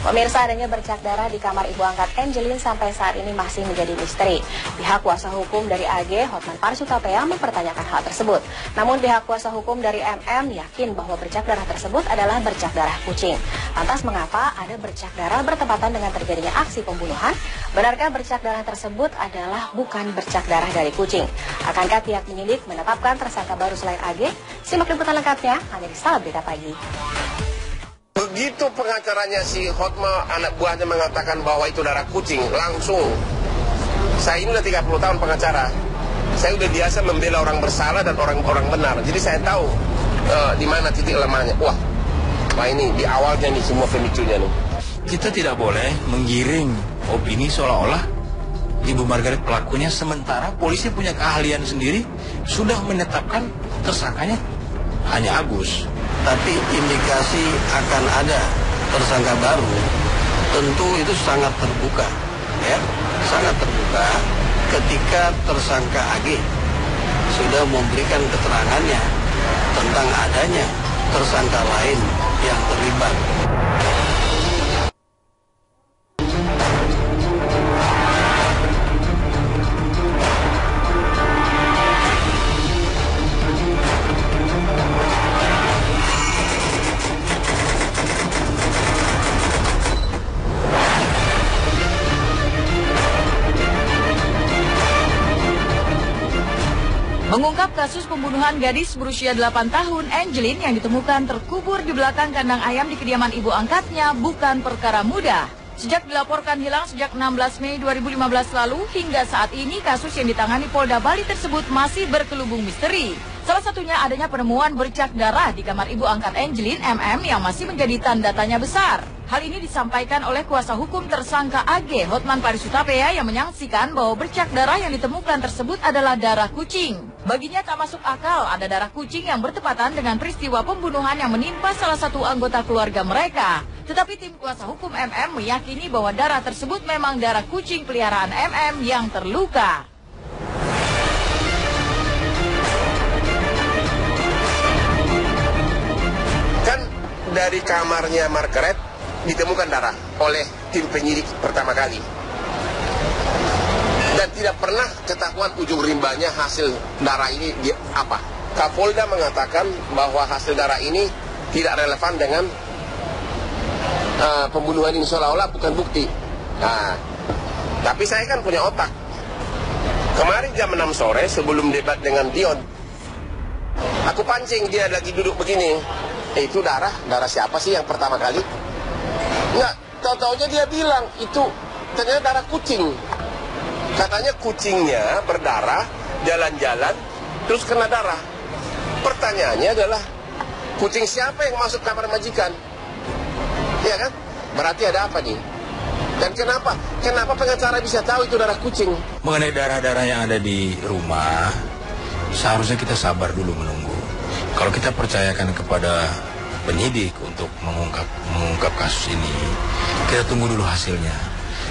Pemirsa, adanya bercak darah di kamar ibu angkat Angelin sampai saat ini masih menjadi misteri. Pihak kuasa hukum dari AG, Hotman Paris Hutapea, mempertanyakan hal tersebut. Namun pihak kuasa hukum dari MM yakin bahwa bercak darah tersebut adalah bercak darah kucing. Lantas mengapa ada bercak darah bertepatan dengan terjadinya aksi pembunuhan? Benarkah bercak darah tersebut adalah bukan bercak darah dari kucing? Akankah pihak penyidik menetapkan tersangka baru selain AG? Simak liputan lengkapnya hanya di Salam Berita Pagi. Begitu pengacaranya si Hotma, anak buahnya mengatakan bahwa itu darah kucing, langsung. Saya ini udah 30 tahun pengacara. Saya udah biasa membela orang bersalah dan orang benar. Jadi saya tahu di mana titik lemahnya. Wah ini di awalnya nih semua pemicunya nih. Kita tidak boleh menggiring opini seolah-olah Ibu Margaret pelakunya, sementara polisi punya keahlian sendiri, sudah menetapkan tersangkanya hanya Agus. Tapi indikasi akan ada tersangka baru, tentu itu sangat terbuka, ya, sangat terbuka ketika tersangka AG sudah memberikan keterangannya tentang adanya tersangka lain yang terlibat. Mengungkap kasus pembunuhan gadis berusia 8 tahun, Angelin, yang ditemukan terkubur di belakang kandang ayam di kediaman ibu angkatnya bukan perkara mudah. Sejak dilaporkan hilang sejak 16 Mei 2015 lalu, hingga saat ini kasus yang ditangani Polda Bali tersebut masih berkelubung misteri. Salah satunya adanya penemuan bercak darah di kamar ibu angkat Angelin, MM, yang masih menjadi tanda tanya besar. Hal ini disampaikan oleh kuasa hukum tersangka AG, Hotman Paris Hutapea, yang menyaksikan bahwa bercak darah yang ditemukan tersebut adalah darah kucing. Baginya tak masuk akal ada darah kucing yang bertepatan dengan peristiwa pembunuhan yang menimpa salah satu anggota keluarga mereka. Tetapi tim kuasa hukum MM meyakini bahwa darah tersebut memang darah kucing peliharaan MM yang terluka. Kan dari kamarnya Margaret ditemukan darah oleh tim penyidik pertama kali. Dan tidak pernah ketahuan ujung rimbanya hasil darah ini apa. Kapolda mengatakan bahwa hasil darah ini tidak relevan dengan pembunuhan ini, seolah-olah bukan bukti. Nah, tapi saya kan punya otak. Kemarin jam 6 sore sebelum debat dengan Dion, aku pancing dia lagi duduk begini. Itu darah siapa sih yang pertama kali? Enggak, tahu-taunya dia bilang itu ternyata darah kucing. Katanya kucingnya berdarah, jalan-jalan, terus kena darah. Pertanyaannya adalah, kucing siapa yang masuk kamar majikan? Iya kan? Berarti ada apa nih? Dan kenapa pengacara bisa tahu itu darah kucing? Mengenai darah-darah yang ada di rumah, seharusnya kita sabar dulu menunggu. Kalau kita percayakan kepada penyidik untuk mengungkap kasus ini, kita tunggu dulu hasilnya.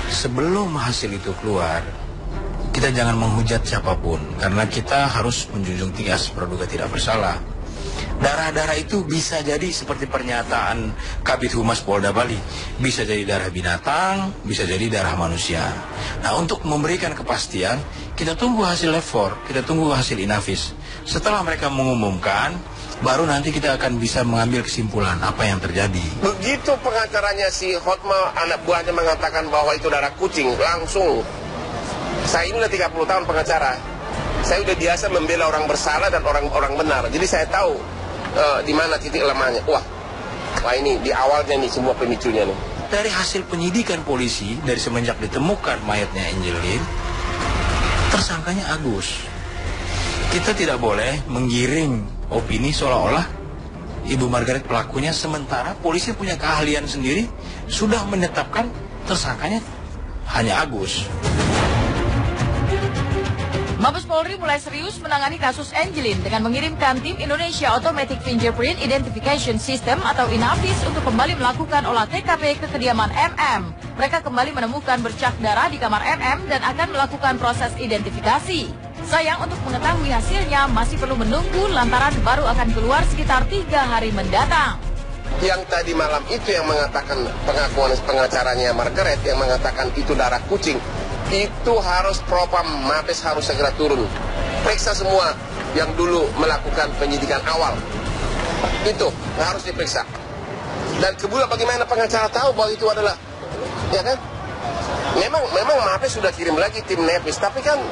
Sebelum hasil itu keluar, kita jangan menghujat siapapun, karena kita harus menjunjung tinggi asas praduga tidak bersalah. Darah-darah itu bisa jadi seperti pernyataan Kabid Humas Polda Bali, bisa jadi darah binatang, bisa jadi darah manusia. Nah, untuk memberikan kepastian, kita tunggu hasil lab 4, kita tunggu hasil inafis. Setelah mereka mengumumkan, baru nanti kita akan bisa mengambil kesimpulan apa yang terjadi. Begitu pengacaranya si Hotma, anak buahnya mengatakan bahwa itu darah kucing, langsung. Saya ini udah 30 tahun pengacara. Saya udah biasa membela orang bersalah dan orang benar. Jadi saya tahu di mana titik lemahnya. Wah ini di awalnya nih semua pemicunya nih. Dari hasil penyidikan polisi, dari semenjak ditemukan mayatnya Angelin, tersangkanya Agus. Kita tidak boleh menggiring opini seolah-olah Ibu Margaret pelakunya, sementara polisi punya keahlian sendiri, sudah menetapkan tersangkanya hanya Agus. Mabes Polri mulai serius menangani kasus Angelin dengan mengirimkan tim Indonesia Automatic Fingerprint Identification System atau INAFIS untuk kembali melakukan olah TKP ke kediaman MM. Mereka kembali menemukan bercak darah di kamar MM dan akan melakukan proses identifikasi. Sayang, untuk mengetahui hasilnya masih perlu menunggu lantaran baru akan keluar sekitar 3 hari mendatang. Yang tadi malam itu yang mengatakan pengakuan pengacaranya Margaret yang mengatakan itu darah kucing, itu harus propam Mabes harus segera turun. Periksa semua yang dulu melakukan penyidikan awal. Itu harus diperiksa. Dan kedua, bagaimana pengacara tahu bahwa itu adalah, ya kan? Memang Mabes sudah kirim lagi tim Nepis, tapi kan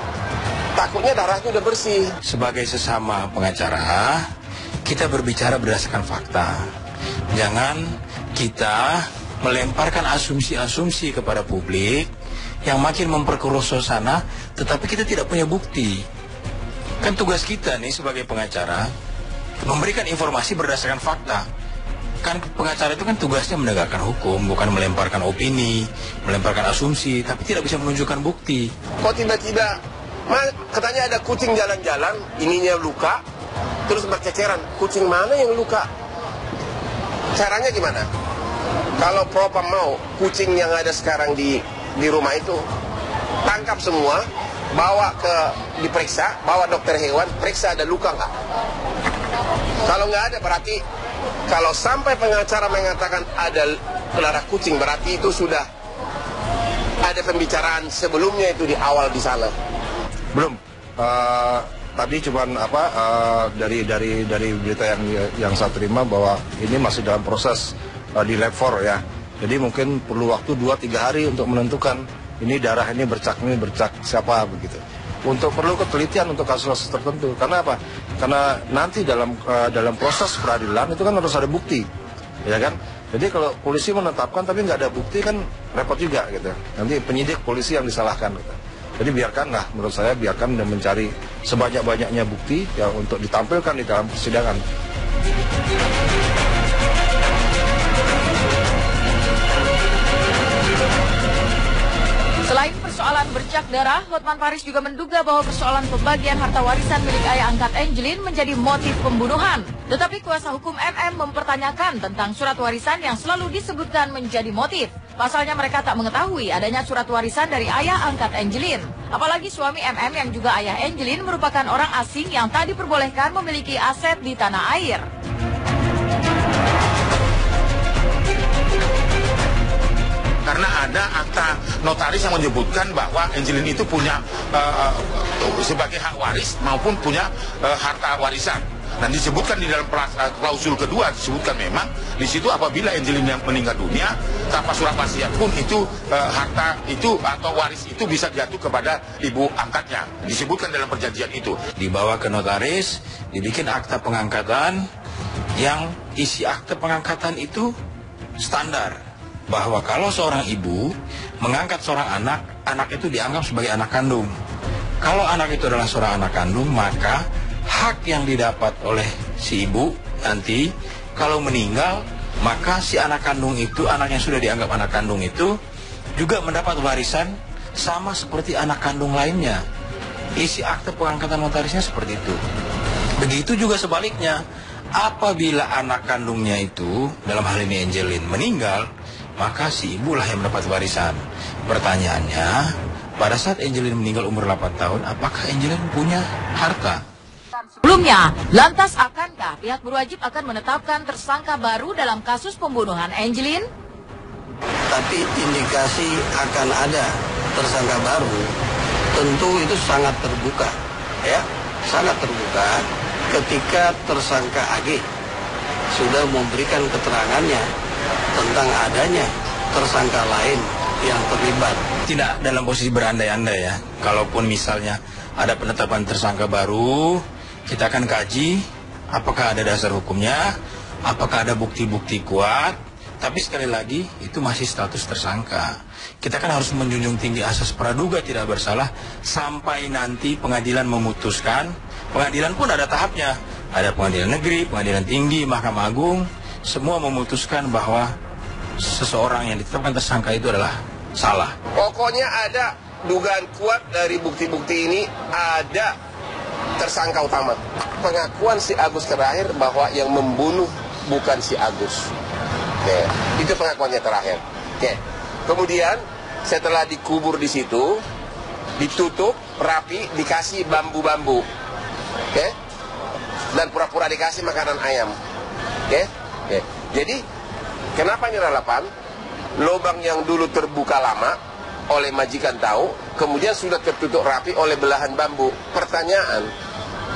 takutnya darahnya udah bersih. Sebagai sesama pengacara, kita berbicara berdasarkan fakta. Jangan kita melemparkan asumsi-asumsi kepada publik yang makin memperkeruh suasana, tetapi kita tidak punya bukti. Kan tugas kita nih sebagai pengacara memberikan informasi berdasarkan fakta. Kan pengacara itu kan tugasnya menegakkan hukum, bukan melemparkan opini, melemparkan asumsi, tapi tidak bisa menunjukkan bukti. Kok tiba-tiba katanya ada kucing jalan-jalan, ininya luka, terus berceceran. Kucing mana yang luka? Caranya gimana? Kalau propam mau kucing yang ada sekarang di rumah itu tangkap semua, bawa ke diperiksa, bawa dokter hewan, periksa ada luka nggak? Kalau nggak ada berarti, kalau sampai pengacara mengatakan ada darah kucing, berarti itu sudah ada pembicaraan sebelumnya itu di awal di sana. Belum. Tadi cuman dari berita yang saya terima bahwa ini masih dalam proses di lab 4 ya. Jadi mungkin perlu waktu 2-3 hari untuk menentukan ini darah ini bercak siapa begitu. Untuk perlu ketelitian untuk kasus-kasus tertentu. Karena apa? Karena nanti dalam proses peradilan itu kan harus ada bukti, ya kan? Jadi kalau polisi menetapkan tapi nggak ada bukti kan repot juga gitu. Nanti penyidik polisi yang disalahkan gitu. Jadi biarkanlah, menurut saya biarkan dan mencari sebanyak-banyaknya bukti ya untuk ditampilkan di dalam persidangan. Selain persoalan bercak darah, Hotman Paris juga menduga bahwa persoalan pembagian harta warisan milik ayah angkat Angelin menjadi motif pembunuhan. Tetapi kuasa hukum MM mempertanyakan tentang surat warisan yang selalu disebutkan menjadi motif. Pasalnya mereka tak mengetahui adanya surat warisan dari ayah angkat Angelin. Apalagi suami MM yang juga ayah Angelin merupakan orang asing yang tak diperbolehkan memiliki aset di tanah air. Karena ada akta notaris yang menyebutkan bahwa Angelin itu punya sebagai hak waris maupun punya harta warisan. Dan disebutkan di dalam klausul kedua, disebutkan memang di situ apabila Angelin yang meninggal dunia tanpa surat wasiat pun itu harta itu atau waris itu bisa jatuh kepada ibu angkatnya. Disebutkan dalam perjanjian itu. Dibawa ke notaris, dibikin akta pengangkatan yang isi akta pengangkatan itu standar. Bahwa kalau seorang ibu mengangkat seorang anak, anak itu dianggap sebagai anak kandung. Kalau anak itu adalah seorang anak kandung, maka hak yang didapat oleh si ibu nanti kalau meninggal, maka si anak kandung itu, anak yang sudah dianggap anak kandung itu juga mendapat warisan sama seperti anak kandung lainnya. Isi akte pengangkatan notarisnya seperti itu. Begitu juga sebaliknya, apabila anak kandungnya itu, dalam hal ini Angelin, meninggal, maka si ibulah yang mendapat warisan. Pertanyaannya, pada saat Angelin meninggal umur 8 tahun, apakah Angelin punya harta? Sebelumnya, lantas akankah pihak berwajib akan menetapkan tersangka baru dalam kasus pembunuhan Angelin? Tapi indikasi akan ada tersangka baru, tentu itu sangat terbuka, ya, sangat terbuka ketika tersangka AG sudah memberikan keterangannya tentang adanya tersangka lain yang terlibat. Tidak dalam posisi berandai-andai ya. Kalaupun misalnya ada penetapan tersangka baru, kita akan kaji apakah ada dasar hukumnya, apakah ada bukti-bukti kuat. Tapi sekali lagi itu masih status tersangka. Kita kan harus menjunjung tinggi asas praduga tidak bersalah sampai nanti pengadilan memutuskan. Pengadilan pun ada tahapnya. Ada pengadilan negeri, pengadilan tinggi, Mahkamah Agung. Semua memutuskan bahwa seseorang yang ditetapkan tersangka itu adalah salah. Pokoknya ada dugaan kuat dari bukti-bukti ini, ada tersangka utama. Pengakuan si Agus terakhir bahwa yang membunuh bukan si Agus. Oke, itu pengakuannya terakhir. Oke. Kemudian setelah dikubur di situ, ditutup rapi, dikasih bambu-bambu. Oke. Dan pura-pura dikasih makanan ayam. Oke. Oke. Jadi Kenapa ini relevan? Lubang yang dulu terbuka lama oleh majikan tahu, kemudian sudah tertutup rapi oleh belahan bambu. Pertanyaan,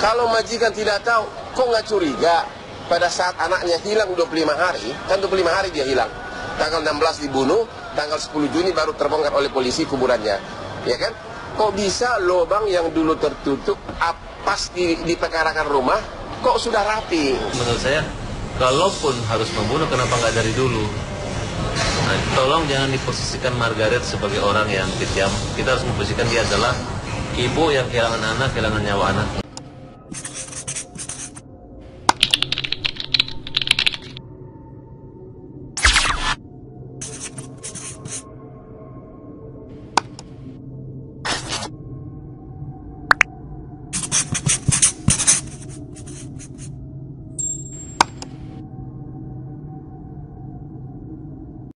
kalau majikan tidak tahu, kok nggak curiga pada saat anaknya hilang 25 hari, kan 25 hari dia hilang. Tanggal 16 dibunuh, tanggal 10 Juni baru terbongkar oleh polisi kuburannya. Ya kan? Kok bisa lubang yang dulu tertutup pas di pekarangan rumah, kok sudah rapi? Menurut saya, kalaupun harus membunuh, kenapa nggak dari dulu? Nah, tolong jangan diposisikan Margaret sebagai orang yang kejam. Kita harus memposisikan dia adalah ibu yang kehilangan anak, kehilangan nyawa anak.